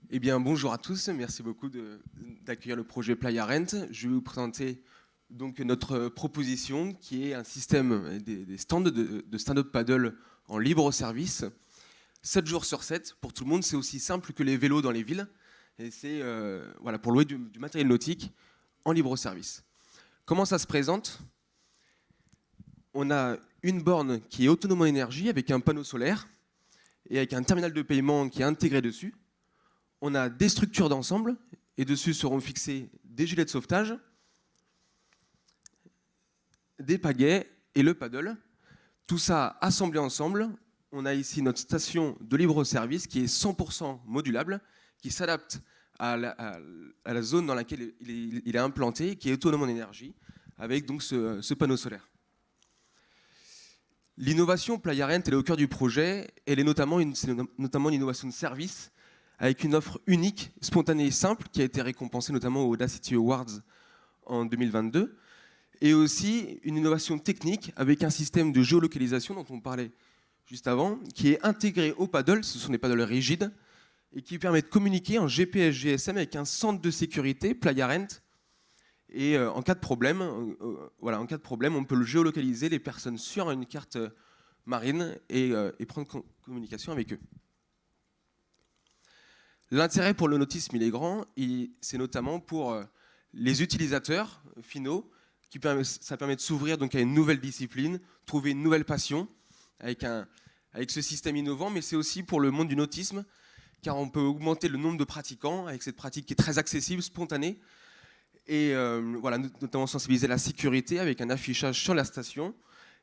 Eh bien, bonjour à tous. Merci beaucoup d'accueillir le projet Playa Rent. Je vais vous présenter donc notre proposition qui est un système des stands de stand-up paddle en libre service, 7 jours sur 7 pour tout le monde. C'est aussi simple que les vélos dans les villes. Et c'est voilà, pour louer du matériel nautique en libre service. Comment ça se présente? On a une borne qui est autonome en énergie avec un panneau solaire et avec un terminal de paiement qui est intégré dessus. On a des structures d'ensemble et dessus seront fixés des gilets de sauvetage, des pagaies et le paddle. Tout ça assemblé ensemble. On a ici notre station de libre service qui est 100% modulable, qui s'adapte à la zone dans laquelle il est implanté, qui est autonome en énergie, avec donc ce panneau solaire. L'innovation Playa Rent, elle est au cœur du projet. Elle est notamment une innovation de service avec une offre unique, spontanée et simple, qui a été récompensée notamment aux Audacity Awards en 2022, et aussi une innovation technique avec un système de géolocalisation dont on parlait juste avant, qui est intégré au paddle. Ce sont des paddles rigides, et qui permet de communiquer en GPS GSM avec un centre de sécurité, Playa Rent, et en cas de problème, on peut le géolocaliser, les personnes sur une carte marine, et prendre communication avec eux. L'intérêt pour le nautisme, il est grand, c'est notamment pour les utilisateurs finaux, ça permet de s'ouvrir donc à une nouvelle discipline, trouver une nouvelle passion avec ce système innovant, mais c'est aussi pour le monde du nautisme, car on peut augmenter le nombre de pratiquants avec cette pratique qui est très accessible, spontanée, et voilà, notamment sensibiliser la sécurité avec un affichage sur la station,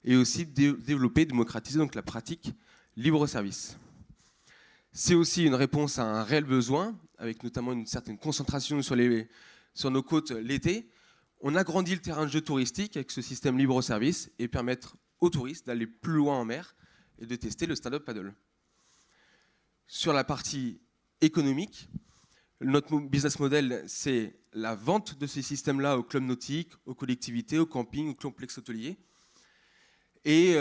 et aussi développer, démocratiser donc la pratique libre service. C'est aussi une réponse à un réel besoin, avec notamment une certaine concentration sur nos côtes l'été. On agrandit le terrain de jeu touristique avec ce système libre-service et permettre aux touristes d'aller plus loin en mer et de tester le stand-up paddle. Sur la partie économique, notre business model, c'est la vente de ces systèmes-là aux clubs nautiques, aux collectivités, aux campings, aux complexes hôteliers. Et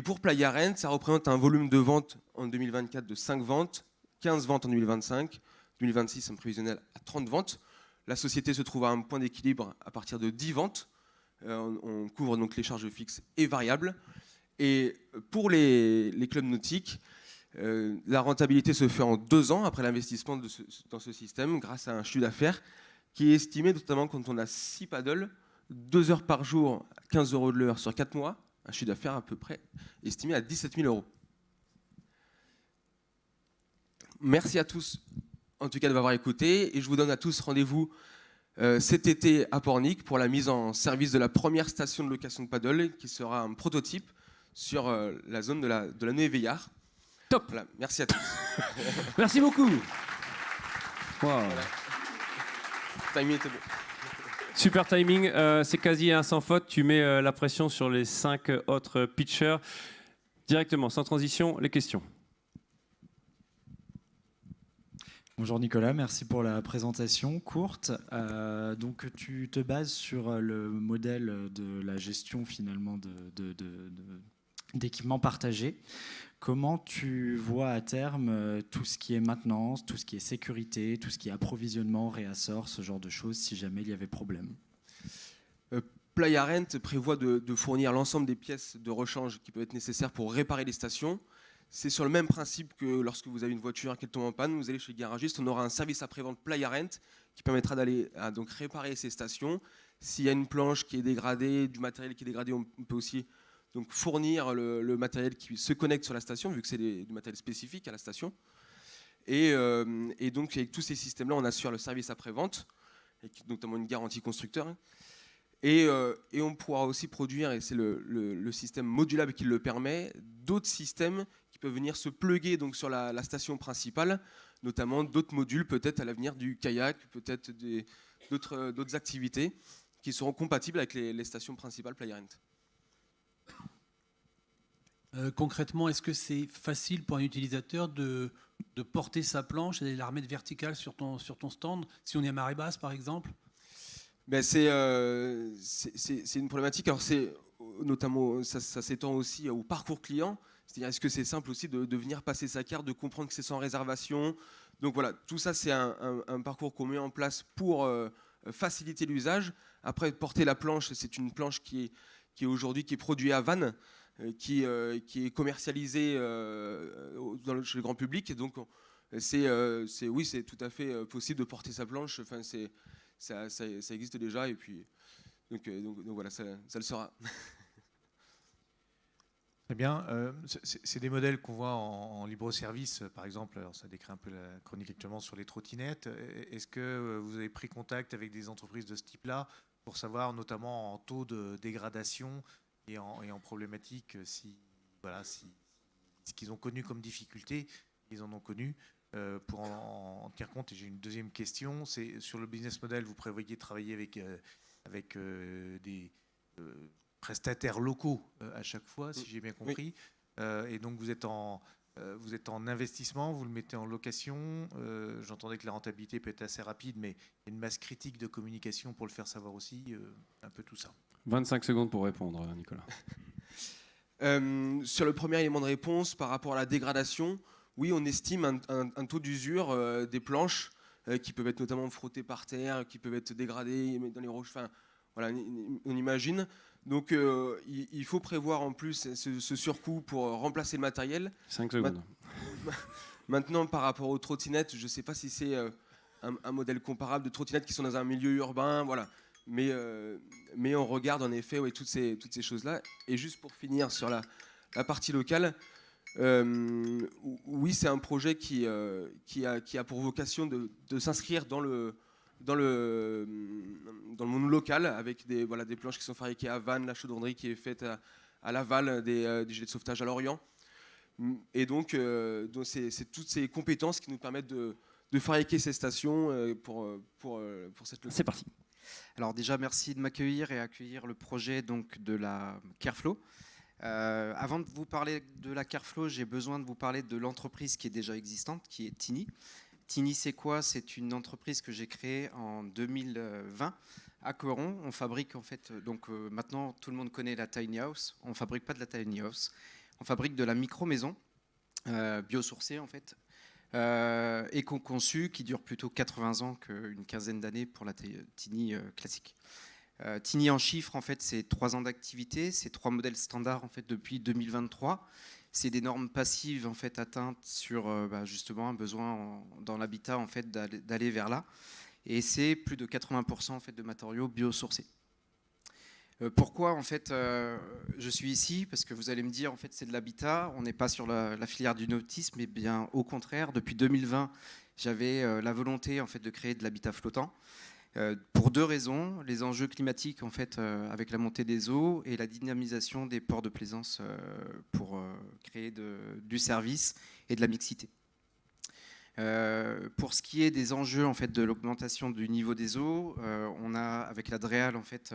pour Playa Rent, ça représente un volume de vente en 2024 de 5 ventes, 15 ventes en 2025, 2026 un prévisionnel à 30 ventes. La société se trouve à un point d'équilibre à partir de 10 ventes. On couvre donc les charges fixes et variables. Et pour les clubs nautiques, la rentabilité se fait en 2 ans après l'investissement dans ce système grâce à un chiffre d'affaires qui est estimé, notamment quand on a 6 paddles, 2 heures par jour, 15 € de l'heure sur 4 mois, un chiffre d'affaires à peu près estimé à 17 000 €. Merci à tous, en tout cas, de m'avoir écouté. Et je vous donne à tous rendez-vous cet été à Pornic pour la mise en service de la première station de location de paddle, qui sera un prototype sur la zone de la Neuve-Veillard. Top. Voilà, merci à tous. Merci beaucoup. Wow. Voilà. Timing était bon. Super timing, c'est quasi un sans faute. Tu mets la pression sur les 5 autres pitchers. Directement, sans transition, les questions. Bonjour Nicolas, merci pour la présentation courte. Donc tu te bases sur le modèle de la gestion finalement d'équipements partagés. Comment tu vois à terme tout ce qui est maintenance, tout ce qui est sécurité, tout ce qui est approvisionnement, réassort, ce genre de choses, si jamais il y avait problème? Playa Rent prévoit de fournir l'ensemble des pièces de rechange qui peuvent être nécessaires pour réparer les stations. C'est sur le même principe que lorsque vous avez une voiture qui tombe en panne, vous allez chez le garagiste, on aura un service après-vente Playa Rent qui permettra d'aller donc réparer ces stations. S'il y a une planche qui est dégradée, du matériel qui est dégradé, on peut aussi donc fournir le matériel qui se connecte sur la station, vu que c'est du matériel spécifique à la station. Et donc avec tous ces systèmes-là, on assure le service après-vente, avec notamment une garantie constructeur. Et on pourra aussi produire, et c'est le système modulable qui le permet, d'autres systèmes qui peuvent venir se plugger donc sur la station principale, notamment d'autres modules, peut-être à l'avenir du kayak, peut-être d'autres activités qui seront compatibles avec les stations principales Playa Rent. Concrètement, est-ce que c'est facile pour un utilisateur de porter sa planche et de la remettre verticale sur ton stand, si on est à marée basse par exemple? Ben c'est une problématique. Alors notamment, ça s'étend aussi au parcours client. C'est-à-dire, est-ce que c'est simple aussi de venir passer sa carte, de comprendre que c'est sans réservation, Donc voilà, tout ça c'est un parcours qu'on met en place pour faciliter l'usage. Après, porter la planche, c'est une planche qui est aujourd'hui qui est produite à Vannes, qui est commercialisée chez le grand public. Et donc oui, c'est tout à fait possible de porter sa planche. Enfin, ça existe déjà et puis donc voilà, ça le sera. Très bien. C'est des modèles qu'on voit en libre-service, par exemple. Alors, ça décrit un peu la chronique actuellement sur les trottinettes. Est-ce que vous avez pris contact avec des entreprises de ce type-là pour savoir, notamment en taux de dégradation et en problématique, ce qu'ils ont connu comme difficulté, ils en ont connu, pour en tenir compte. Et j'ai une deuxième question. C'est sur le business model, vous prévoyez travailler avec des prestataires locaux à chaque fois, si j'ai bien compris. Oui. Et donc vous êtes en investissement, vous le mettez en location. J'entendais que la rentabilité peut être assez rapide, mais il y a une masse critique de communication pour le faire savoir aussi, un peu tout ça. 25 secondes pour répondre, Nicolas. Sur le premier élément de réponse, par rapport à la dégradation, oui, on estime un taux d'usure des planches qui peuvent être notamment frottées par terre, qui peuvent être dégradées dans les roches. Enfin, voilà, on imagine. Donc il faut prévoir en plus ce surcoût pour remplacer le matériel. 5 secondes. Maintenant, par rapport aux trottinettes, je ne sais pas si c'est un modèle comparable de trottinettes qui sont dans un milieu urbain, voilà. Mais on regarde en effet toutes ces choses-là. Et juste pour finir sur la partie locale, oui, c'est un projet qui a pour vocation de s'inscrire dans le monde local, avec des planches qui sont fabriquées à Vannes, la chaudronnerie qui est faite à Laval, des gilets de sauvetage à Lorient. Et donc c'est toutes ces compétences qui nous permettent de fabriquer ces stations pour cette leçon. C'est parti. Alors déjà, merci de m'accueillir et accueillir le projet donc, de la Careflow. Avant de vous parler de la Careflow, j'ai besoin de vous parler de l'entreprise qui est déjà existante, qui est Tiny. Tiny, c'est quoi? C'est une entreprise que j'ai créée en 2020 à Coron. On fabrique en fait, donc maintenant tout le monde connaît la tiny house. On ne fabrique pas de la tiny house. On fabrique de la micro-maison biosourcée en fait, éco-conçue, qui dure plutôt 80 ans qu'une quinzaine d'années pour la Tiny classique. Tiny en chiffres, en fait, c'est 3 ans d'activité, c'est 3 modèles standards en fait depuis 2023. C'est des normes passives en fait atteintes sur justement un besoin dans l'habitat en fait d'aller vers là. Et c'est plus de 80% en fait de matériaux biosourcés. Pourquoi en fait je suis ici? Parce que vous allez me dire en fait c'est de l'habitat, on n'est pas sur la filière du nautisme, mais bien au contraire. Depuis 2020, j'avais la volonté en fait de créer de l'habitat flottant. Pour 2 raisons, les enjeux climatiques en fait, avec la montée des eaux et la dynamisation des ports de plaisance pour créer du service et de la mixité. Pour ce qui est des enjeux en fait, de l'augmentation du niveau des eaux, on a avec la DREAL en fait,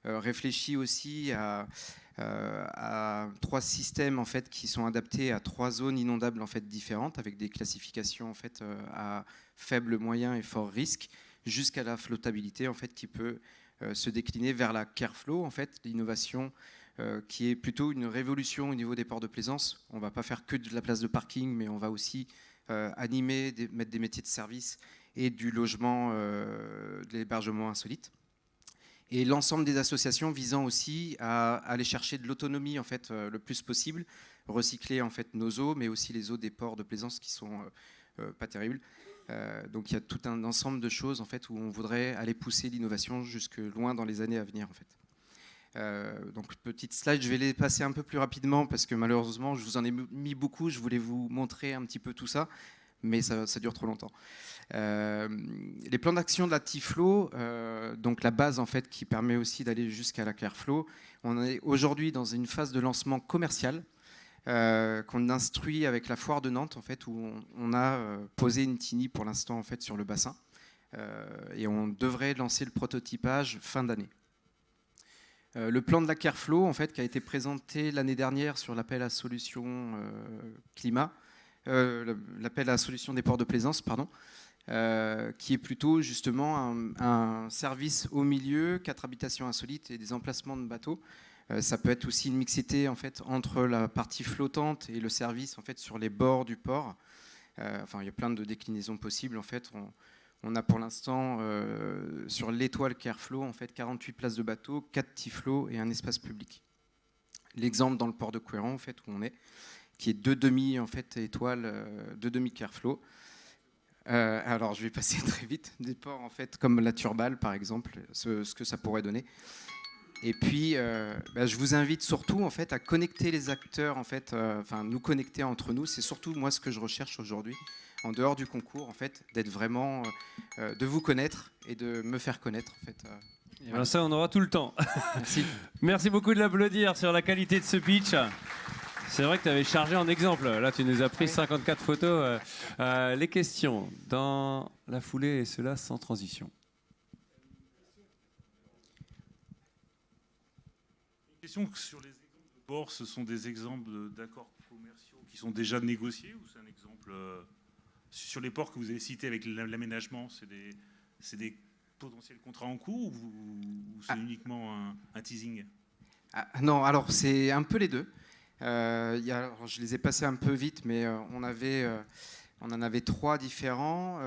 réfléchi aussi à 3 systèmes en fait, qui sont adaptés à 3 zones inondables en fait, différentes avec des classifications en fait, à faible, moyen et fort risque, jusqu'à la flottabilité en fait, qui peut se décliner vers la Careflow, en fait, l'innovation qui est plutôt une révolution au niveau des ports de plaisance. On ne va pas faire que de la place de parking, mais on va aussi animer, mettre des métiers de service et du logement, de l'hébergement insolite. Et l'ensemble des associations visant aussi à aller chercher de l'autonomie en fait, le plus possible, recycler en fait, nos eaux, mais aussi les eaux des ports de plaisance qui sont pas terribles. Donc il y a tout un ensemble de choses en fait, où on voudrait aller pousser l'innovation jusque loin dans les années à venir. En fait. Donc petite slide, je vais les passer un peu plus rapidement parce que malheureusement je vous en ai mis beaucoup, je voulais vous montrer un petit peu tout ça, mais ça dure trop longtemps. Les plans d'action de la Tiflo, donc la base en fait, qui permet aussi d'aller jusqu'à la Careflow, on est aujourd'hui dans une phase de lancement commercial qu'on instruit avec la foire de Nantes en fait, où on a posé une Tiny pour l'instant en fait, sur le bassin et on devrait lancer le prototypage fin d'année. Le plan de la Careflow en fait, qui a été présenté l'année dernière sur l'appel à solutions climat, l'appel à solutions des ports de plaisance, pardon, qui est plutôt justement un service au milieu, 4 habitations insolites et des emplacements de bateaux. Ça peut être aussi une mixité en fait, entre la partie flottante et le service en fait, sur les bords du port. Enfin, il y a plein de déclinaisons possibles. En fait, on a pour l'instant sur l'étoile Careflow en fait 48 places de bateau, 4 tiflots et un espace public. L'exemple dans le port de Couëran en fait où on est, qui est 2 demi en fait étoiles, 2 demi Careflow. Alors je vais passer très vite. Des ports en fait comme la Turballe par exemple, ce que ça pourrait donner. Et puis, je vous invite surtout en fait à connecter les acteurs, en fait, nous connecter entre nous. C'est surtout moi ce que je recherche aujourd'hui, en dehors du concours, en fait, d'être vraiment, de vous connaître et de me faire connaître, en fait. Et voilà. Ça, on aura tout le temps. Merci. Merci beaucoup de l'applaudir sur la qualité de ce pitch. C'est vrai que tu avais chargé en exemple. Là, tu nous as pris 54 photos. Les questions dans la foulée, et cela sans transition. Sur les exemples de port, ce sont des exemples d'accords commerciaux qui sont déjà négociés ou c'est un exemple sur les ports que vous avez cités avec l'aménagement, c'est des potentiels contrats en cours ou c'est uniquement un teasing? Non, alors c'est un peu les deux. Alors, je les ai passés un peu vite, mais on en avait 3 différents.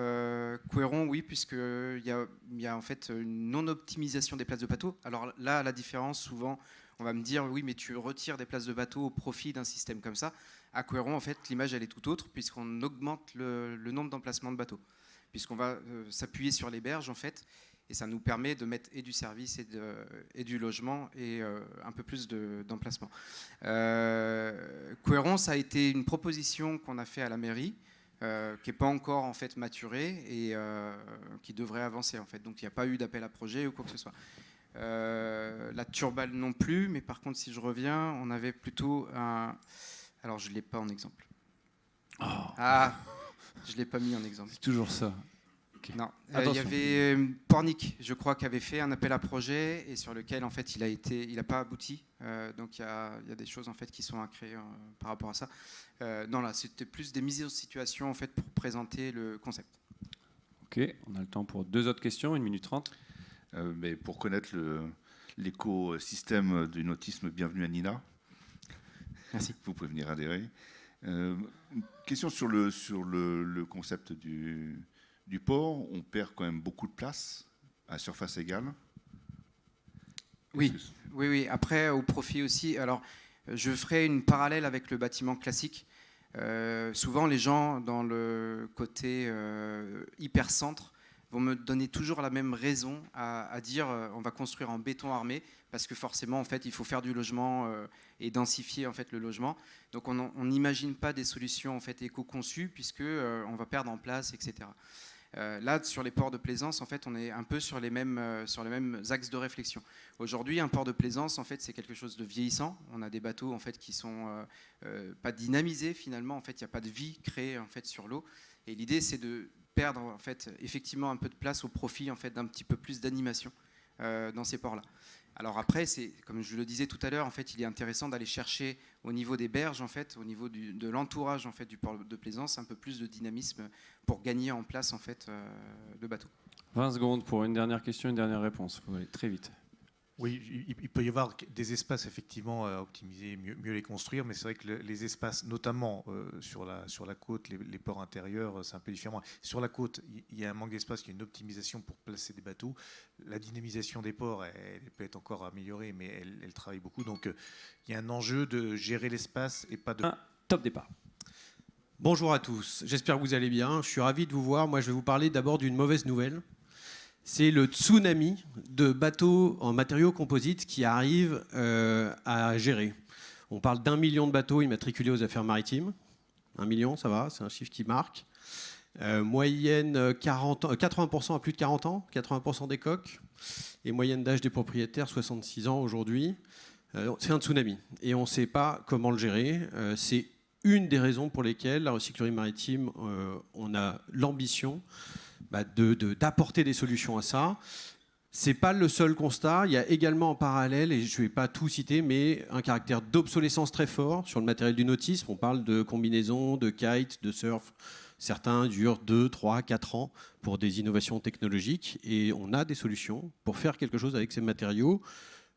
Couëron, oui, puisqu'il y a en fait une non-optimisation des places de bateau. Alors là, la différence, souvent, on va me dire, oui, mais tu retires des places de bateau au profit d'un système comme ça. À Couëron, en fait, l'image, elle est tout autre, puisqu'on augmente le nombre d'emplacements de bateaux, puisqu'on va s'appuyer sur les berges, en fait, et ça nous permet de mettre et du service et du logement et un peu plus d'emplacements. Couëron, ça a été une proposition qu'on a fait à la mairie, qui n'est pas encore en fait maturée et qui devrait avancer, en fait. Donc, il n'y a pas eu d'appel à projet ou quoi que ce soit. La Turballe non plus, mais par contre, si je reviens, on avait plutôt un... Alors, je ne l'ai pas en exemple. Oh. Ah, je ne l'ai pas mis en exemple. C'est toujours ça. Okay. Non, il y avait Pornic, je crois, qui avait fait un appel à projet et sur lequel, en fait, il n'a pas abouti. Donc, il y a des choses, en fait, qui sont à créer par rapport à ça. Non, là, c'était plus des mises en situation, en fait, pour présenter le concept. Ok, on a le temps pour 2 autres questions, 1 minute 30. Mais pour connaître l'écosystème du nautisme, bienvenue à Nina. Merci. Vous pouvez venir adhérer. Question sur le concept du port. On perd quand même beaucoup de place à surface égale. Oui. Après, au profit aussi. Alors, je ferai une parallèle avec le bâtiment classique. Souvent, les gens dans le côté hypercentre vont me donner toujours la même raison à dire on va construire en béton armé parce que forcément en fait il faut faire du logement et densifier en fait le logement. Donc on n'imagine pas des solutions en fait éco-conçues puisque on va perdre en place, etc. Là sur les ports de plaisance en fait on est un peu sur les mêmes axes de réflexion. Aujourd'hui un port de plaisance en fait c'est quelque chose de vieillissant. On a des bateaux en fait qui sont pas dynamisés finalement. En fait il n'y a pas de vie créée en fait sur l'eau et l'idée c'est de perdre en fait effectivement un peu de place au profit en fait d'un petit peu plus d'animation dans ces ports-là. Alors après, c'est comme je le disais tout à l'heure, en fait, il est intéressant d'aller chercher au niveau des berges, en fait, au niveau de l'entourage en fait du port de plaisance, un peu plus de dynamisme pour gagner en place en fait le bateau. 20 secondes pour une dernière question, une dernière réponse. Vous allez très vite. Oui, il peut y avoir des espaces effectivement à optimiser, mieux les construire, mais c'est vrai que les espaces, notamment sur la côte, les ports intérieurs, c'est un peu différent. Sur la côte, il y a un manque d'espace, il y a une optimisation pour placer des bateaux. La dynamisation des ports, elle peut être encore améliorée, mais elle travaille beaucoup. Donc il y a un enjeu de gérer l'espace et pas de... Top départ. Bonjour à tous, j'espère que vous allez bien. Je suis ravi de vous voir. Moi, je vais vous parler d'abord d'une mauvaise nouvelle. C'est le tsunami de bateaux en matériaux composites qui arrive à gérer. On parle d'1 million de bateaux immatriculés aux affaires maritimes. 1 million, ça va, c'est un chiffre qui marque. Moyenne 80% à plus de 40 ans, 80% des coques. Et moyenne d'âge des propriétaires, 66 ans aujourd'hui. C'est un tsunami. Et on ne sait pas comment le gérer. C'est une des raisons pour lesquelles la recyclerie maritime, on a l'ambition d'apporter des solutions à ça. Ce n'est pas le seul constat. Il y a également en parallèle, et je ne vais pas tout citer, mais un caractère d'obsolescence très fort sur le matériel du nautisme. On parle de combinaisons, de kites, de surf. Certains durent 2, 3, 4 ans pour des innovations technologiques. Et on a des solutions pour faire quelque chose avec ces matériaux.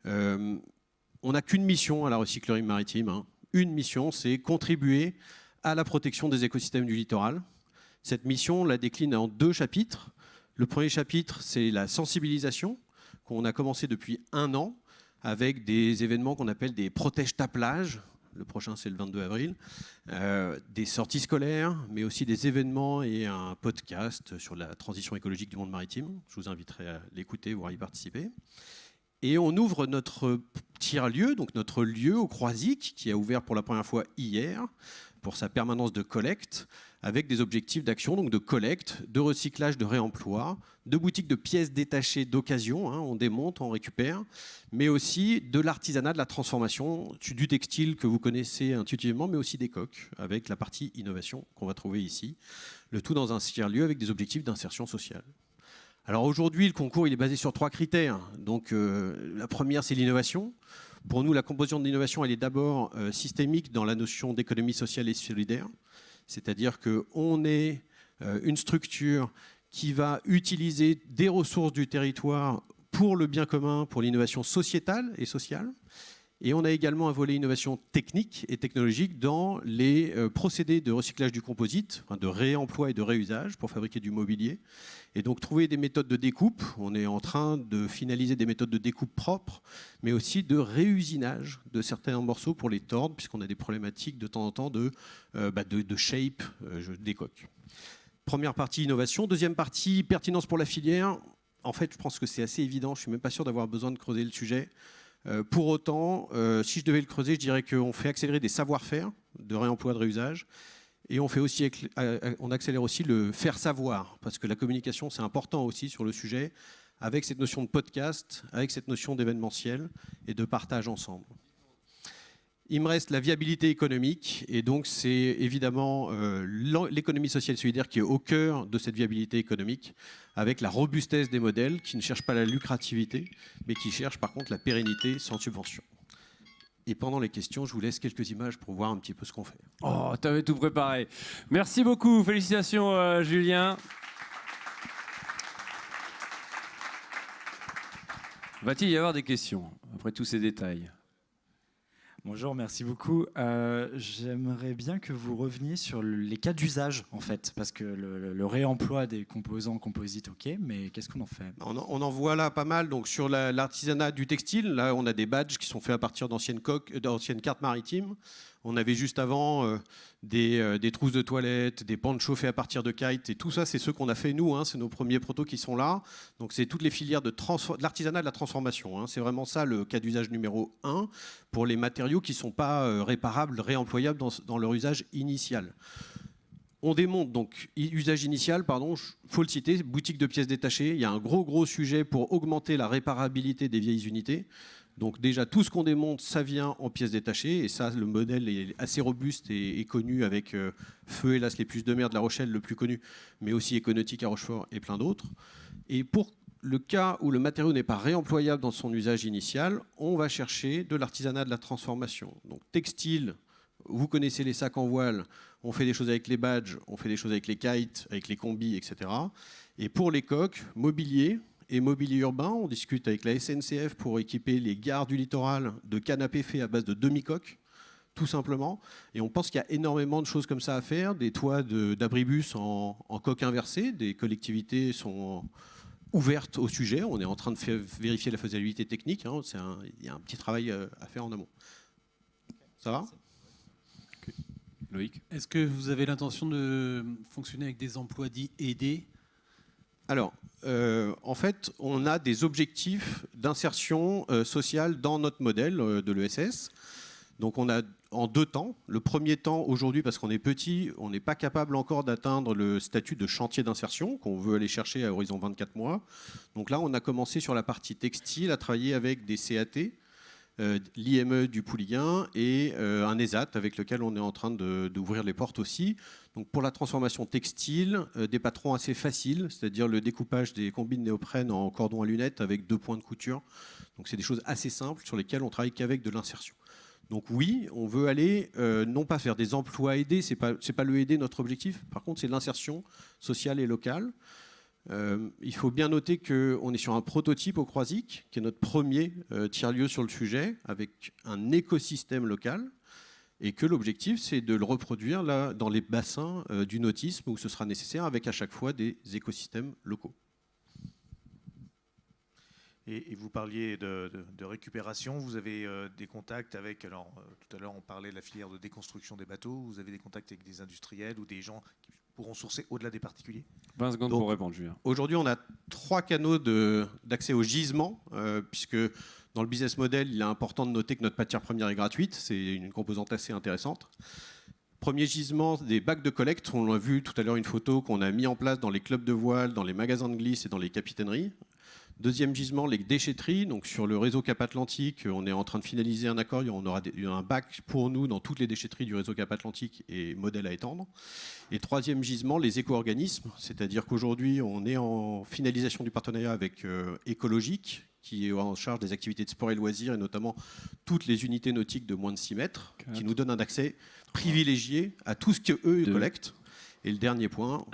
On n'a qu'une mission à la recyclerie maritime. Une mission, c'est contribuer à la protection des écosystèmes du littoral. Cette mission, on la décline en 2 chapitres. Le premier chapitre, c'est la sensibilisation, qu'on a commencé depuis 1 an, avec des événements qu'on appelle des protège-ta-plage. Le prochain, c'est le 22 avril. Des sorties scolaires, mais aussi des événements et un podcast sur la transition écologique du monde maritime. Je vous inviterai à l'écouter, voire y participer. Et on ouvre notre tiers-lieu, donc notre lieu au Croisic, qui a ouvert pour la première fois hier, pour sa permanence de collecte, avec des objectifs d'action, donc de collecte, de recyclage, de réemploi, de boutiques de pièces détachées d'occasion, hein, on démonte, on récupère, mais aussi de l'artisanat, de la transformation, du textile que vous connaissez intuitivement, mais aussi des coques, avec la partie innovation qu'on va trouver ici. Le tout dans un tiers-lieu avec des objectifs d'insertion sociale. Alors aujourd'hui, le concours il est basé sur 3 critères. Donc la première, c'est l'innovation. Pour nous, la composition de l'innovation, elle est d'abord systémique dans la notion d'économie sociale et solidaire. C'est-à-dire qu'on est une structure qui va utiliser des ressources du territoire pour le bien commun, pour l'innovation sociétale et sociale. Et on a également un volet innovation technique et technologique dans les procédés de recyclage du composite, enfin de réemploi et de réusage pour fabriquer du mobilier. Et donc trouver des méthodes de découpe. On est en train de finaliser des méthodes de découpe propres, mais aussi de réusinage de certains morceaux pour les tordre, puisqu'on a des problématiques de temps en temps de shape des coques. Première partie, innovation. Deuxième partie, pertinence pour la filière. En fait, je pense que c'est assez évident. Je ne suis même pas sûr d'avoir besoin de creuser le sujet. Pour autant, si je devais le creuser, je dirais qu'on fait accélérer des savoir-faire de réemploi, de réusage. Et on accélère aussi le faire savoir, parce que la communication, c'est important aussi sur le sujet, avec cette notion de podcast, avec cette notion d'événementiel et de partage ensemble. Il me reste la viabilité économique, et donc c'est évidemment l'économie sociale et solidaire qui est au cœur de cette viabilité économique, avec la robustesse des modèles qui ne cherchent pas la lucrativité, mais qui cherchent par contre la pérennité sans subvention. Et pendant les questions, je vous laisse quelques images pour voir un petit peu ce qu'on fait. Oh, t'avais tout préparé. Merci beaucoup. Félicitations, Julien. Va-t-il y avoir des questions après tous ces détails ? Bonjour, merci beaucoup. J'aimerais bien que vous reveniez sur les cas d'usage, en fait, parce que le réemploi des composants composites, ok, mais qu'est-ce qu'on en fait ? On en voit là pas mal. Donc sur l'artisanat du textile, là on a des badges qui sont faits à partir d'anciennes cartes maritimes. On avait juste avant des trousses de toilette, des ponchos faits à partir de kites, et tout ça, c'est ceux qu'on a fait nous, hein, c'est nos premiers protos qui sont là. Donc c'est toutes les filières de l'artisanat de la transformation. Hein. C'est vraiment ça le cas d'usage numéro 1 pour les matériaux qui ne sont pas réparables, réemployables dans leur usage initial. On démonte donc, usage initial, pardon, il faut le citer, boutique de pièces détachées. Il y a un gros sujet pour augmenter la réparabilité des vieilles unités. Donc déjà, tout ce qu'on démonte, ça vient en pièces détachées. Et ça, le modèle est assez robuste et connu avec Feu, hélas, les puces de mer de La Rochelle, le plus connu, mais aussi Econautique à Rochefort et plein d'autres. Et pour le cas où le matériau n'est pas réemployable dans son usage initial, on va chercher de l'artisanat de la transformation. Donc textile, vous connaissez les sacs en voile, on fait des choses avec les badges, on fait des choses avec les kites, avec les combis, etc. Et pour les coques, mobilier et mobilier urbain, on discute avec la SNCF pour équiper les gares du littoral de canapés faits à base de demi-coques, tout simplement. Et on pense qu'il y a énormément de choses comme ça à faire, des toits d'abribus en coque inversée, des collectivités sont ouvertes au sujet, on est en train de vérifier la faisabilité technique, hein. Il y a un petit travail à faire en amont. Ça va ? Loïc ? Est-ce que vous avez l'intention de fonctionner avec des emplois dits aidés ? Alors, en fait, on a des objectifs d'insertion sociale dans notre modèle de l'ESS. Donc on a en 2 temps. Le premier temps, aujourd'hui, parce qu'on est petit, on n'est pas capable encore d'atteindre le statut de chantier d'insertion qu'on veut aller chercher à horizon 24 mois. Donc là, on a commencé sur la partie textile à travailler avec des CAT, l'IME du Pouliguen et un ESAT avec lequel on est en train d'ouvrir les portes aussi. Donc pour la transformation textile, des patrons assez faciles, c'est-à-dire le découpage des combines néoprène en cordon à lunettes avec 2 points de couture. Donc c'est des choses assez simples sur lesquelles on travaille qu'avec de l'insertion. Donc oui, on veut aller non pas faire des emplois aidés, c'est pas le aider notre objectif, par contre c'est l'insertion sociale et locale. Il faut bien noter qu'on est sur un prototype au Croisic, qui est notre premier tiers-lieu sur le sujet, avec un écosystème local. et que l'objectif, c'est de le reproduire là, dans les bassins du nautisme où ce sera nécessaire, avec à chaque fois des écosystèmes locaux. Et vous parliez de récupération, vous avez des contacts avec, alors tout à l'heure on parlait de la filière de déconstruction des bateaux, vous avez des contacts avec des industriels ou des gens qui pourront sourcer au-delà des particuliers? 20 secondes Donc, pour répondre, Julien. Aujourd'hui, on a 3 canaux d'accès au gisement, puisque dans le business model, il est important de noter que notre matière première est gratuite. C'est une composante assez intéressante. Premier gisement, des bacs de collecte. On a vu tout à l'heure une photo qu'on a mis en place dans les clubs de voile, dans les magasins de glisse et dans les capitaineries. Deuxième gisement, les déchetteries. Donc sur le réseau Cap Atlantique, on est en train de finaliser un accord. On aura un bac pour nous dans toutes les déchetteries du réseau Cap Atlantique et modèle à étendre. Et troisième gisement, les éco-organismes. C'est-à-dire qu'aujourd'hui, on est en finalisation du partenariat avec Écologique, qui est en charge des activités de sport et loisirs, et notamment toutes les unités nautiques de moins de 6 mètres, qui nous donnent un accès privilégié à tout ce qu'eux collectent. Et le dernier point,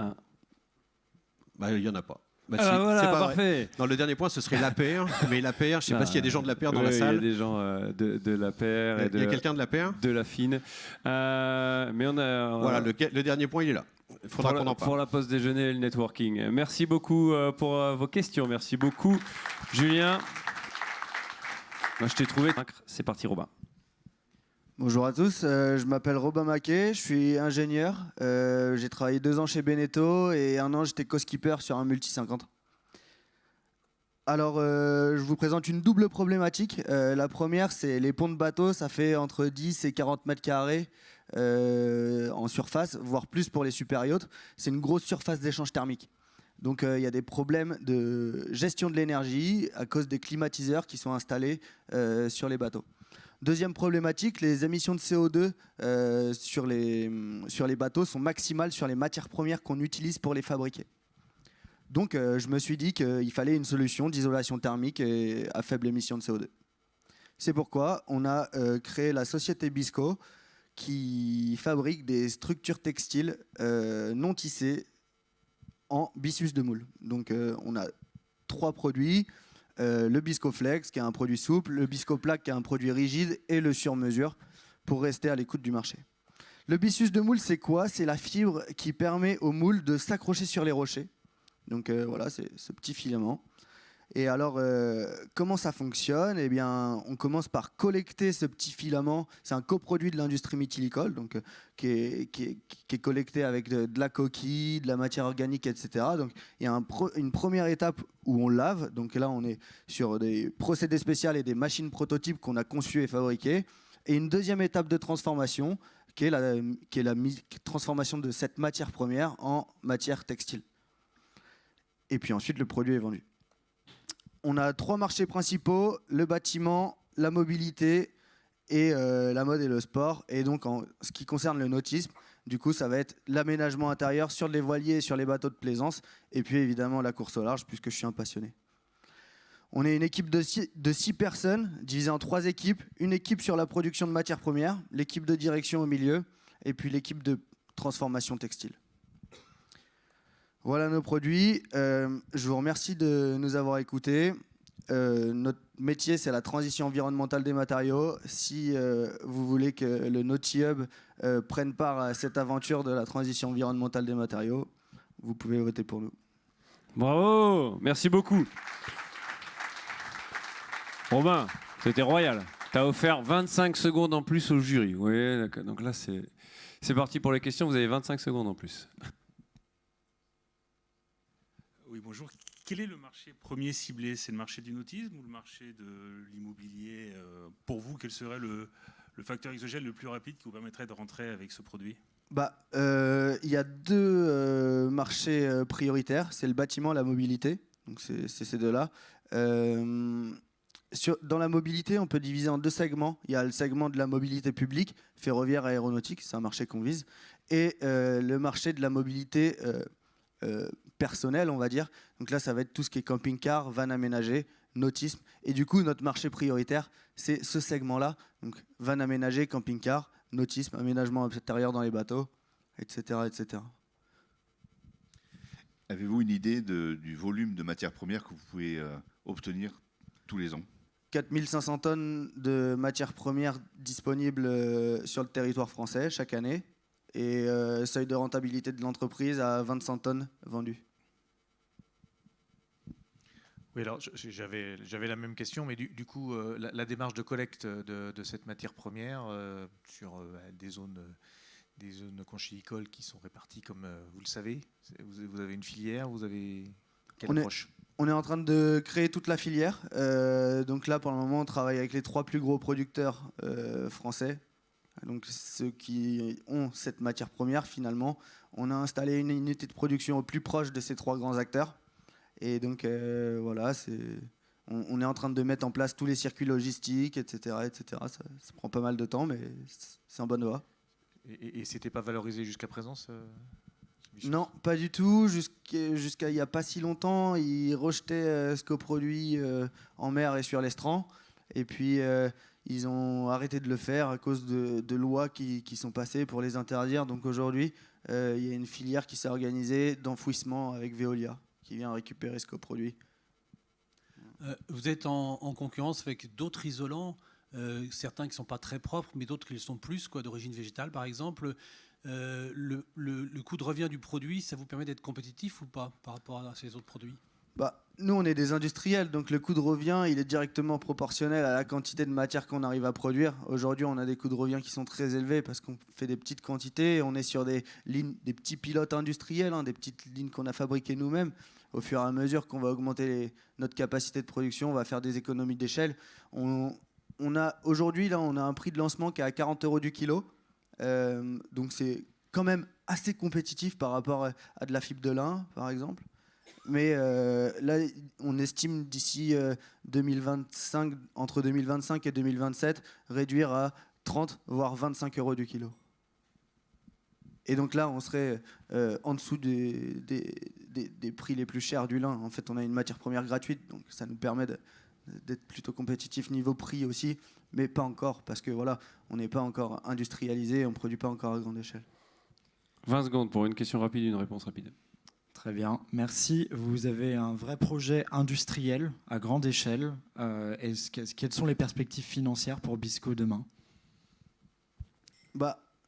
il n'y en a pas. Voilà, c'est pas parfait. Non, le dernier point, ce serait l'APR. Mais l'APR, je ne sais pas s'il y a des gens de l'APR dans la Il y salle. a des gens de l'APR. Il y a quelqu'un de l'APR? De la fine. Mais on a... Voilà, le dernier point, il est là. Il faudra qu'on en parle. Pour la pause déjeuner et le networking. Merci beaucoup pour vos questions. Merci beaucoup, Julien. Moi, je t'ai trouvé. C'est parti, Robin. Bonjour à tous, je m'appelle Robin Maquet, je suis ingénieur. J'ai travaillé 2 ans chez Beneteau et 1 an j'étais co-skipper sur un Multi 50. Alors, je vous présente une double problématique. La première, c'est les ponts de bateau, ça fait entre 10 et 40 mètres carrés en surface, voire plus pour les super yachts. C'est une grosse surface d'échange thermique. Donc il y a des problèmes de gestion de l'énergie à cause des climatiseurs qui sont installés sur les bateaux. Deuxième problématique, les émissions de CO2 sur les bateaux sont maximales sur les matières premières qu'on utilise pour les fabriquer. Donc je me suis dit qu'il fallait une solution d'isolation thermique et à faible émission de CO2. C'est pourquoi on a créé la société Bisco qui fabrique des structures textiles non tissées en byssus de moule. Donc on a 3 produits. Le Biscoflex qui est un produit souple, le Biscoplaque qui est un produit rigide et le sur-mesure pour rester à l'écoute du marché. Le byssus de moule, c'est quoi? C'est la fibre qui permet au moule de s'accrocher sur les rochers. Donc voilà, c'est ce petit filament. Et alors, comment ça fonctionne? Eh bien, on commence par collecter ce petit filament. C'est un coproduit de l'industrie mythilicole, donc qui est collecté avec de la coquille, de la matière organique, etc. Donc, il y a une première étape où on lave. Donc là, on est sur des procédés spéciaux et des machines prototypes qu'on a conçues et fabriquées. Et une deuxième étape de transformation, qui est la transformation de cette matière première en matière textile. Et puis ensuite, le produit est vendu. On a 3 marchés principaux, le bâtiment, la mobilité et la mode et le sport. Et donc, en ce qui concerne le nautisme, du coup, ça va être l'aménagement intérieur sur les voiliers et sur les bateaux de plaisance. Et puis, évidemment, la course au large, puisque je suis un passionné. On est une équipe de 6 personnes, divisée en 3 équipes. Une équipe sur la production de matières premières, l'équipe de direction au milieu, et puis l'équipe de transformation textile. Voilà nos produits. Je vous remercie de nous avoir écoutés. Notre métier, c'est la transition environnementale des matériaux. Si vous voulez que le NautiHub prenne part à cette aventure de la transition environnementale des matériaux, vous pouvez voter pour nous. Bravo, merci beaucoup. Robin, c'était royal. Tu as offert 25 secondes en plus au jury. Oui, d'accord. Donc là, c'est parti pour les questions. Vous avez 25 secondes en plus. Oui, bonjour. Quel est le marché premier ciblé? C'est le marché du nautisme ou le marché de l'immobilier? Pour vous, quel serait le facteur exogène le plus rapide qui vous permettrait de rentrer avec ce produit? Il y a 2 marchés prioritaires. C'est le bâtiment et la mobilité. Donc c'est ces 2-là. Dans la mobilité, on peut diviser en 2 segments. Il y a le segment de la mobilité publique, ferroviaire, aéronautique. C'est un marché qu'on vise. Et le marché de la mobilité personnel, on va dire. Donc là, ça va être tout ce qui est camping-car, van aménagé, nautisme. Et du coup, notre marché prioritaire, c'est ce segment-là. Donc van aménagé, camping-car, nautisme, aménagement intérieur dans les bateaux, etc. etc. Avez-vous une idée du volume de matières premières que vous pouvez obtenir tous les ans? 4500 tonnes de matières premières disponibles sur le territoire français chaque année. Et seuil de rentabilité de l'entreprise à 25 tonnes vendues. Oui, alors j'avais la même question, mais du coup, la démarche de collecte de cette matière première sur des zones conchylicoles qui sont réparties comme vous le savez, vous avez une filière, vous avez quelle approche? On est en train de créer toute la filière. Donc là, pour le moment, on travaille avec les 3 plus gros producteurs français. Donc ceux qui ont cette matière première, finalement, on a installé une unité de production au plus proche de ces 3 grands acteurs. Et donc voilà, on est en train de mettre en place tous les circuits logistiques, etc. etc. Ça prend pas mal de temps, mais c'est en bonne voie. Et c'était pas valorisé jusqu'à présent Non, pas du tout. Jusqu'à il n'y a pas si longtemps, ils rejetaient ce coproduit en mer et sur l'estran. Et puis ils ont arrêté de le faire à cause de lois qui sont passées pour les interdire. Donc aujourd'hui, il y a une filière qui s'est organisée d'enfouissement avec Veolia, qui vient récupérer ce coproduit. Vous êtes en concurrence avec d'autres isolants, certains qui ne sont pas très propres, mais d'autres qui le sont plus, d'origine végétale par exemple. Le coût de revient du produit, ça vous permet d'être compétitif ou pas par rapport à ces autres produits? Nous, on est des industriels, donc le coût de revient, il est directement proportionnel à la quantité de matière qu'on arrive à produire. Aujourd'hui, on a des coûts de revient qui sont très élevés parce qu'on fait des petites quantités. On est sur des lignes, des petits pilotes industriels, des petites lignes qu'on a fabriquées nous-mêmes. Au fur et à mesure qu'on va augmenter notre capacité de production, on va faire des économies d'échelle. Aujourd'hui, on a un prix de lancement qui est à 40 € du kilo. Donc c'est quand même assez compétitif par rapport à de la fibre de lin, par exemple. Mais là, on estime d'ici 2025, entre 2025 et 2027, réduire à 30 voire 25 € du kilo. Et donc là, on serait en dessous des prix les plus chers du lin. En fait, on a une matière première gratuite, donc ça nous permet d'être plutôt compétitif niveau prix aussi, mais pas encore, parce que voilà, on n'est pas encore industrialisé, on ne produit pas encore à grande échelle. 20 secondes pour une question rapide, une réponse rapide. Très bien, merci. Vous avez un vrai projet industriel à grande échelle. Quelles sont les perspectives financières pour Bisco demain?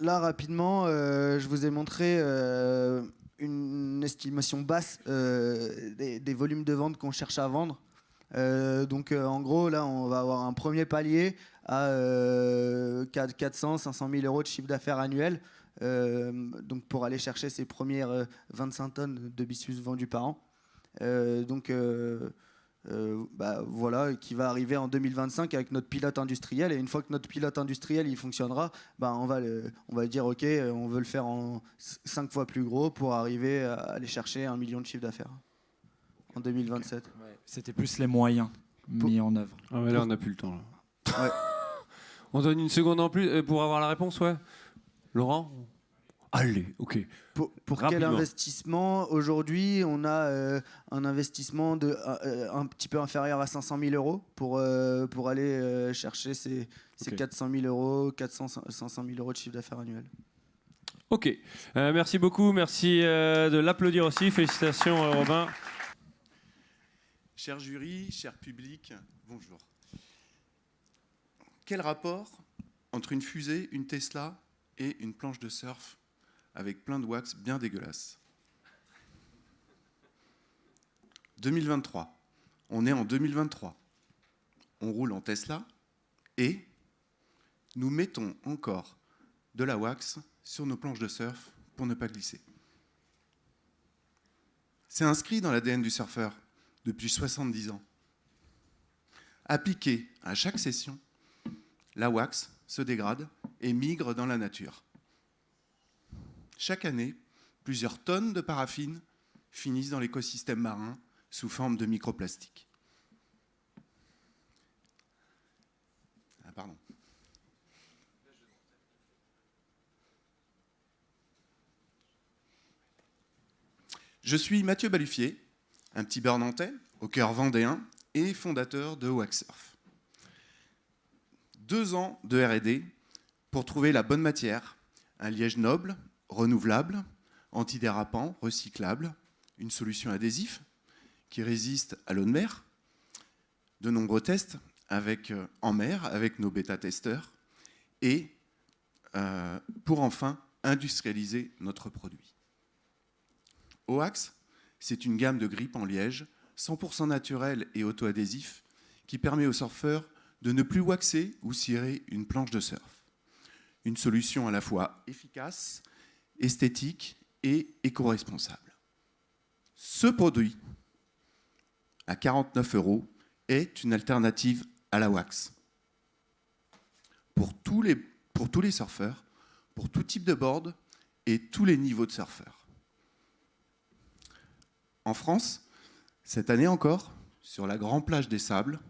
Là, rapidement, je vous ai montré une estimation basse des volumes de vente qu'on cherche à vendre. Donc en gros, là, on va avoir un premier palier à 400 500 000 € de chiffre d'affaires annuel. Donc pour aller chercher ces premières 25 tonnes de byssus vendus par an. Voilà, qui va arriver en 2025 avec notre pilote industriel. Et une fois que notre pilote industriel il fonctionnera, on va dire ok, on veut le faire en 5 fois plus gros pour arriver à aller chercher 1 million de chiffre d'affaires en 2027. Okay. Ouais. C'était plus les moyens mis en œuvre. Ah mais là, on n'a plus le temps. Là. Ouais. On donne une seconde en plus pour avoir la réponse, ouais. Laurent? Allez, ok. Pour quel investissement? Aujourd'hui, on a un investissement un petit peu inférieur à 500 000 € pour aller chercher ces 400 000 €, 500 000 € de chiffre d'affaires annuel. Ok. Merci beaucoup. Merci de l'applaudir aussi. Félicitations, Robin. Cher jury, cher public, bonjour. Quel rapport entre une fusée, une Tesla et une planche de surf avec plein de wax bien dégueulasse? 2023. On est en 2023. On roule en Tesla et nous mettons encore de la wax sur nos planches de surf pour ne pas glisser. C'est inscrit dans l'ADN du surfeur depuis 70 ans. Appliqué à chaque session, la wax se dégrade et migre dans la nature. Chaque année, plusieurs tonnes de paraffine finissent dans l'écosystème marin sous forme de microplastiques. Pardon. Je suis Mathieu Baluffier, un petit beurre nantais, au cœur vendéen et fondateur de Waxsurf. 2 ans de R&D pour trouver la bonne matière, un liège noble, renouvelable, antidérapant, recyclable, une solution adhésif qui résiste à l'eau de mer. De nombreux tests en mer avec nos bêta-testeurs et pour enfin industrialiser notre produit. Oax, c'est une gamme de grippes en liège 100% naturelle et auto-adhésif qui permet aux surfeurs de ne plus waxer ou cirer une planche de surf. Une solution à la fois efficace, esthétique et éco-responsable. Ce produit, à 49 €, est une alternative à la wax. Pour tous les surfeurs, pour tout type de board et tous les niveaux de surfeurs. En France, cette année encore, sur la grande plage des Sables,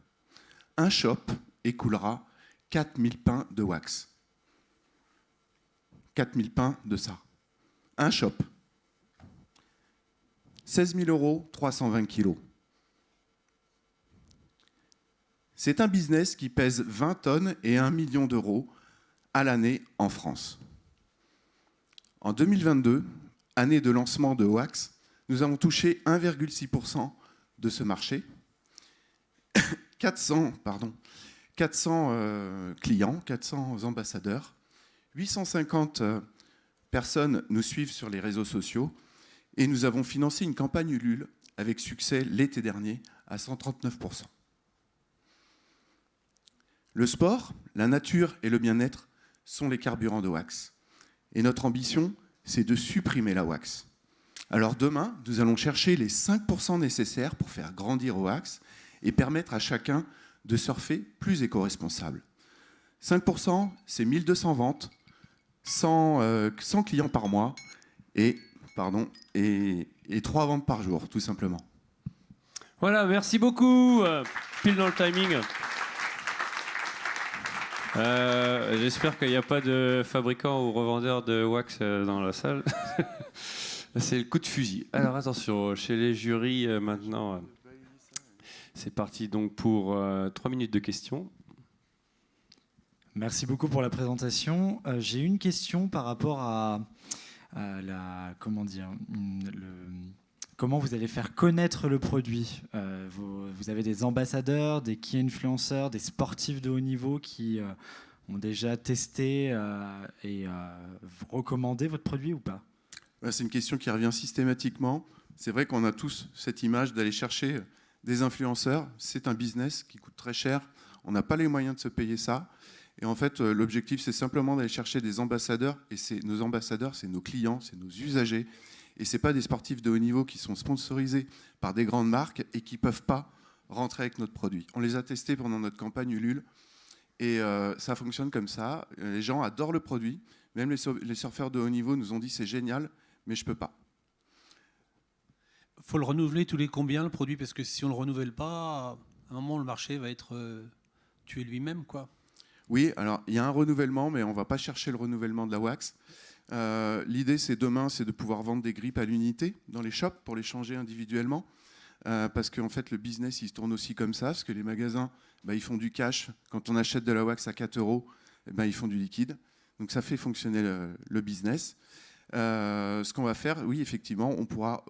un shop écoulera 4000 pains de wax. 4000 pains de ça. Un shop. 16 000 €, 320 kilos. C'est un business qui pèse 20 tonnes et 1 million d'euros à l'année en France. En 2022, année de lancement de Wax, nous avons touché 1,6% de ce marché. 400 clients, 400 ambassadeurs, 850 personnes nous suivent sur les réseaux sociaux et nous avons financé une campagne Ulule avec succès l'été dernier à 139%. Le sport, la nature et le bien-être sont les carburants de Wax. Et notre ambition, c'est de supprimer la wax. Alors demain, nous allons chercher les 5% nécessaires pour faire grandir Wax et permettre à chacun de surfer plus éco-responsable. 5%, c'est 1200 ventes, 100 clients par mois et 3 ventes par jour, tout simplement. Voilà, merci beaucoup. Pile dans le timing. J'espère qu'il n'y a pas de fabricant ou revendeur de wax dans la salle. C'est le coup de fusil. Alors attention, chez les jurys maintenant, c'est parti donc pour 3 minutes de questions. Merci beaucoup pour la présentation. J'ai une question par rapport à comment vous allez faire connaître le produit. Vous avez des ambassadeurs, des key influenceurs, des sportifs de haut niveau qui ont déjà testé et recommandé votre produit ou pas? C'est une question qui revient systématiquement. C'est vrai qu'on a tous cette image d'aller chercher des influenceurs. C'est un business qui coûte très cher. On n'a pas les moyens de se payer ça. Et en fait, l'objectif, c'est simplement d'aller chercher des ambassadeurs. Et nos ambassadeurs, c'est nos clients, c'est nos usagers. Et ce n'est pas des sportifs de haut niveau qui sont sponsorisés par des grandes marques et qui ne peuvent pas rentrer avec notre produit. On les a testés pendant notre campagne Ulule. Et ça fonctionne comme ça. Les gens adorent le produit. Même les surfeurs de haut niveau nous ont dit c'est génial, mais je ne peux pas. Il faut le renouveler tous les combien, le produit? Parce que si on ne le renouvelle pas, à un moment, le marché va être tué lui-même, quoi. Oui, alors il y a un renouvellement, mais on ne va pas chercher le renouvellement de la wax. L'idée, demain, c'est de pouvoir vendre des grippes à l'unité dans les shops pour les changer individuellement. Parce qu'en fait, le business, il se tourne aussi comme ça, parce que les magasins, ils font du cash. Quand on achète de la wax à 4 €, ils font du liquide. Donc ça fait fonctionner le business. Ce qu'on va faire, oui, effectivement, on pourra...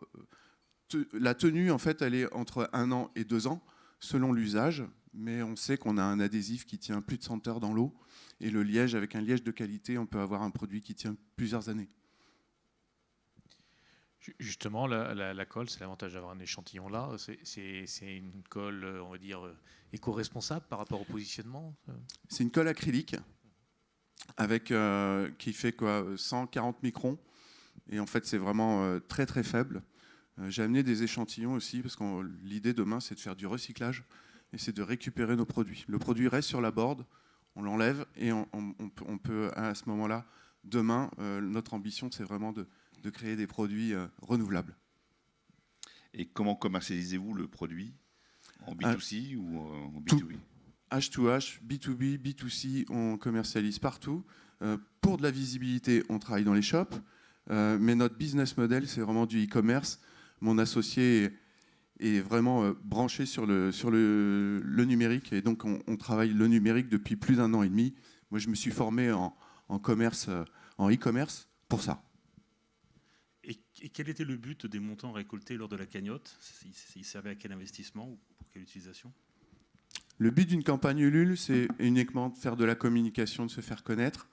La tenue, en fait, elle est entre 1 an et 2 ans, selon l'usage. Mais on sait qu'on a un adhésif qui tient plus de 100 heures dans l'eau. Et le liège, avec un liège de qualité, on peut avoir un produit qui tient plusieurs années. Justement, la colle, c'est l'avantage d'avoir un échantillon là. C'est une colle, on va dire, éco-responsable par rapport au positionnement. C'est une colle acrylique qui fait 140 microns. Et en fait, c'est vraiment très très faible. J'ai amené des échantillons aussi, parce que l'idée demain, c'est de faire du recyclage et c'est de récupérer nos produits. Le produit reste sur la board, on l'enlève et on peut, à ce moment-là, demain, notre ambition, c'est vraiment de créer des produits renouvelables. Et comment commercialisez-vous le produit? En B2C ou en B2B? Tout. H2H, B2B, B2C, on commercialise partout. Pour de la visibilité, on travaille dans les shops. Mais notre business model, c'est vraiment du e-commerce. Mon associé est vraiment branché sur le numérique. Et donc, on travaille le numérique depuis plus d'1 an et demi. Moi, je me suis formé en commerce, en e-commerce pour ça. Et quel était le but des montants récoltés lors de la cagnotte? Il servait à quel investissement ou pour quelle utilisation? Le but d'une campagne Ulule, c'est uniquement de faire de la communication, de se faire connaître.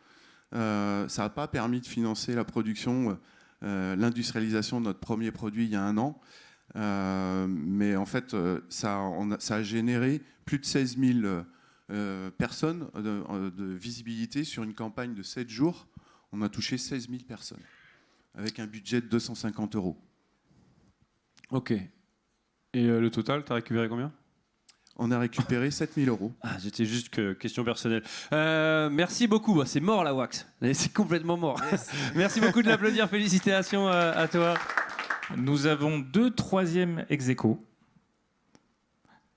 Ça n'a pas permis de financer la production, l'industrialisation de notre premier produit il y a 1 an. Mais en fait, ça a généré plus de 16 000 personnes de visibilité sur une campagne de 7 jours. On a touché 16 000 personnes avec un budget de 250 €. Ok. Et le total, tu as récupéré combien? On a récupéré 7 000 €. Ah, c'était juste que question personnelle. Merci beaucoup. Bah, c'est mort la wax. C'est complètement mort. Yes. Merci beaucoup de l'applaudir. Félicitations à toi. Nous avons 2 troisièmes ex-aequo.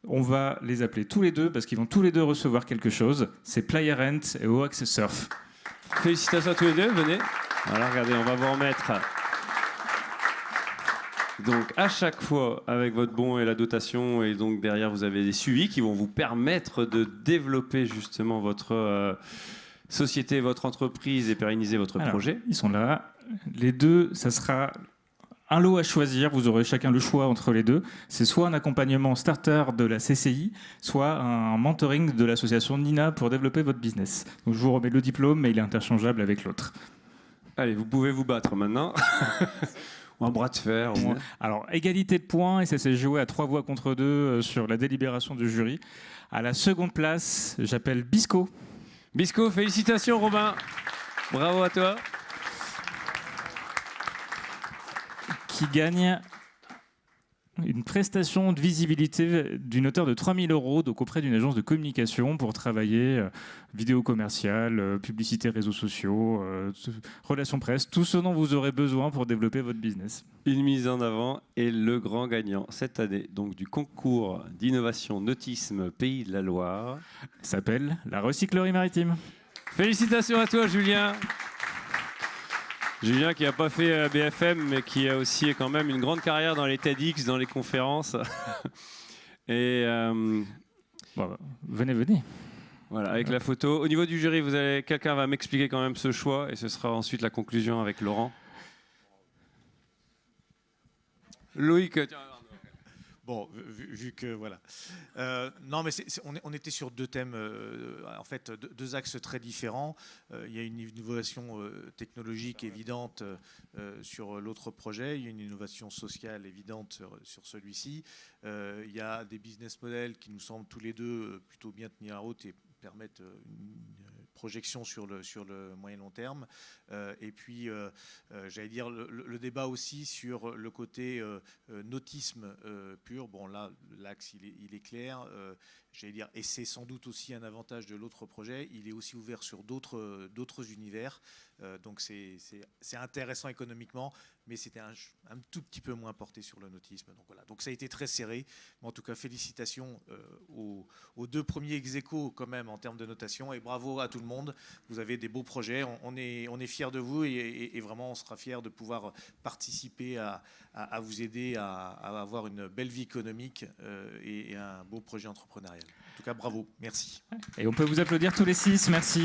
On va les appeler tous les deux parce qu'ils vont tous les deux recevoir quelque chose. C'est Player Rent et Wax Surf. Félicitations à tous les deux. Venez. Voilà, regardez, on va vous remettre. Donc à chaque fois avec votre bon et la dotation, et donc derrière vous avez des suivis qui vont vous permettre de développer justement votre société, votre entreprise et pérenniser votre projet. Ils sont là. Les deux, ça sera un lot à choisir. Vous aurez chacun le choix entre les deux. C'est soit un accompagnement starter de la CCI, soit un mentoring de l'association Nina pour développer votre business. Donc je vous remets le diplôme, mais il est interchangeable avec l'autre. Allez, vous pouvez vous battre maintenant. Ou un bras de fer. Ouais. Alors, égalité de points, et ça s'est joué à 3 voix contre 2 sur la délibération du jury. À la seconde place, j'appelle Bisco. Bisco, félicitations Robin. Bravo à toi. Qui gagne une prestation de visibilité d'une hauteur de 3 000 €, donc auprès d'une agence de communication pour travailler vidéo commerciale, publicité réseaux sociaux, relations presse, tout ce dont vous aurez besoin pour développer votre business. Une mise en avant et le grand gagnant cette année donc du concours d'innovation nautisme Pays de la Loire s'appelle la recyclerie maritime. Félicitations à toi Julien. Julien qui n'a pas fait BFM, mais qui a aussi quand même une grande carrière dans les TEDx, dans les conférences. Et bon, venez. Voilà, avec la photo. Au niveau du jury, quelqu'un va m'expliquer quand même ce choix, et ce sera ensuite la conclusion avec Laurent. Loïc, tiens. Bon, vu que voilà. Non, mais on était sur 2 thèmes, en fait, 2 axes très différents. Il y a une innovation technologique évidente sur l'autre projet. Il y a une innovation sociale évidente sur celui-ci. Il y a des business models qui nous semblent tous les deux plutôt bien tenir la route et permettent une projection sur le moyen long terme. Et puis, j'allais dire, le débat aussi sur le côté nautisme pur. Bon, là, l'axe, il est clair. J'allais dire, et c'est sans doute aussi un avantage de l'autre projet. Il est aussi ouvert sur d'autres univers. Donc, c'est intéressant économiquement, mais c'était un tout petit peu moins porté sur le nautisme. Donc, voilà. Donc, ça a été très serré. Mais en tout cas, félicitations aux 2 premiers ex-aequo quand même en termes de notation. Et bravo à tout le monde. Vous avez des beaux projets. On est fiers de vous et vraiment, on sera fiers de pouvoir participer à vous aider à avoir une belle vie économique et un beau projet entrepreneurial. En tout cas, bravo. Merci. Et on peut vous applaudir tous les 6. Merci.